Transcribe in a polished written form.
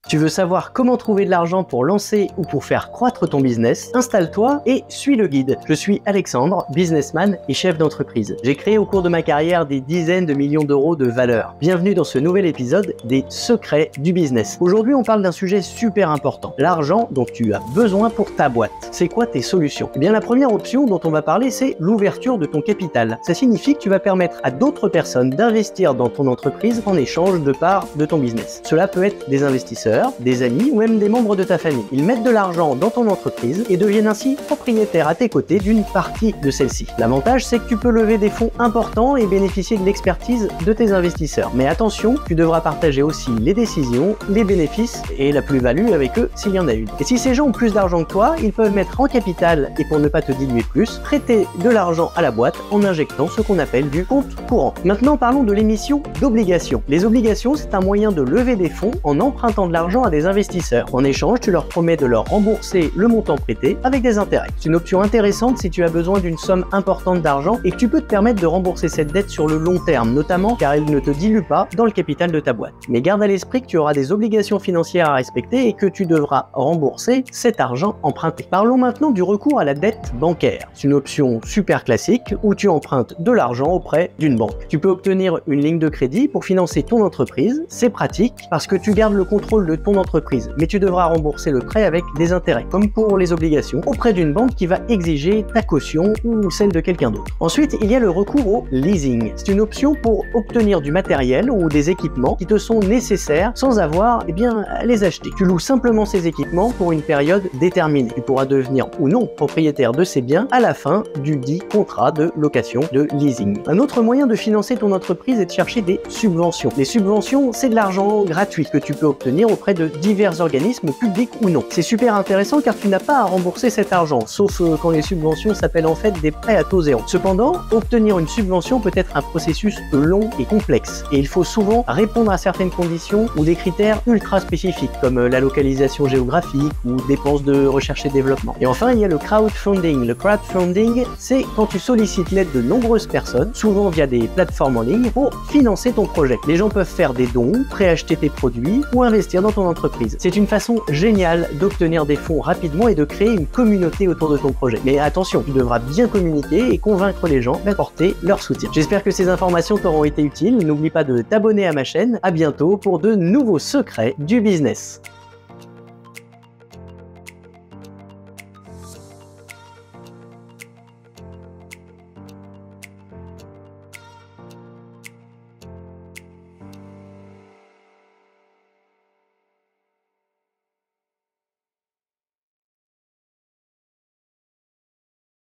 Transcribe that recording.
Tu veux savoir comment trouver de l'argent pour lancer ou pour faire croître ton business? Installe-toi et suis le guide. Je suis Alexandre, businessman et chef d'entreprise. J'ai créé au cours de ma carrière des dizaines de millions d'euros de valeur. Bienvenue dans ce nouvel épisode des secrets du business. Aujourd'hui, on parle d'un sujet super important, l'argent dont tu as besoin pour ta boîte. C'est quoi tes solutions? Eh bien, la première option dont on va parler, c'est l'ouverture de ton capital. Ça signifie que tu vas permettre à d'autres personnes d'investir dans ton entreprise en échange de parts de ton business. Cela peut être des investisseurs, des amis ou même des membres de ta famille. Ils mettent de l'argent dans ton entreprise et deviennent ainsi propriétaires à tes côtés d'une partie de celle-ci. L'avantage, c'est que tu peux lever des fonds importants et bénéficier de l'expertise de tes investisseurs. Mais attention, tu devras partager aussi les décisions, les bénéfices et la plus-value avec eux s'il y en a une. Et si ces gens ont plus d'argent que toi, ils peuvent mettre en capital et pour ne pas te diluer plus, prêter de l'argent à la boîte en injectant ce qu'on appelle du compte courant. Maintenant, parlons de l'émission d'obligations. Les obligations, c'est un moyen de lever des fonds en empruntant de l'argent à des investisseurs. En échange, tu leur promets de leur rembourser le montant prêté avec des intérêts. C'est une option intéressante si tu as besoin d'une somme importante d'argent et que tu peux te permettre de rembourser cette dette sur le long terme, notamment car elle ne te dilue pas dans le capital de ta boîte. Mais garde à l'esprit que tu auras des obligations financières à respecter et que tu devras rembourser cet argent emprunté. Parlons maintenant du recours à la dette bancaire. C'est une option super classique où tu empruntes de l'argent auprès d'une banque. Tu peux obtenir une ligne de crédit pour financer ton entreprise. C'est pratique parce que tu gardes le contrôle de ton entreprise, mais tu devras rembourser le prêt avec des intérêts, comme pour les obligations, auprès d'une banque qui va exiger ta caution ou celle de quelqu'un d'autre. Ensuite, il y a le recours au leasing. C'est une option pour obtenir du matériel ou des équipements qui te sont nécessaires sans avoir à les acheter. Tu loues simplement ces équipements pour une période déterminée. Tu pourras devenir ou non propriétaire de ces biens à la fin du dit contrat de location de leasing. Un autre moyen de financer ton entreprise est de chercher des subventions. Les subventions, c'est de l'argent gratuit que tu peux obtenir auprès de divers organismes publics ou non. C'est super intéressant car tu n'as pas à rembourser cet argent, sauf quand les subventions s'appellent en fait des prêts à taux zéro. Cependant, obtenir une subvention peut être un processus long et complexe, et il faut souvent répondre à certaines conditions ou des critères ultra spécifiques, comme la localisation géographique ou dépenses de recherche et développement. Et enfin, il y a le crowdfunding. Le crowdfunding, c'est quand tu sollicites l'aide de nombreuses personnes, souvent via des plateformes en ligne, pour financer ton projet. Les gens peuvent faire des dons, préacheter tes produits ou investir dans ton entreprise. C'est une façon géniale d'obtenir des fonds rapidement et de créer une communauté autour de ton projet. Mais attention, tu devras bien communiquer et convaincre les gens d'apporter leur soutien. J'espère que ces informations t'auront été utiles. N'oublie pas de t'abonner à ma chaîne. À bientôt pour de nouveaux secrets du business.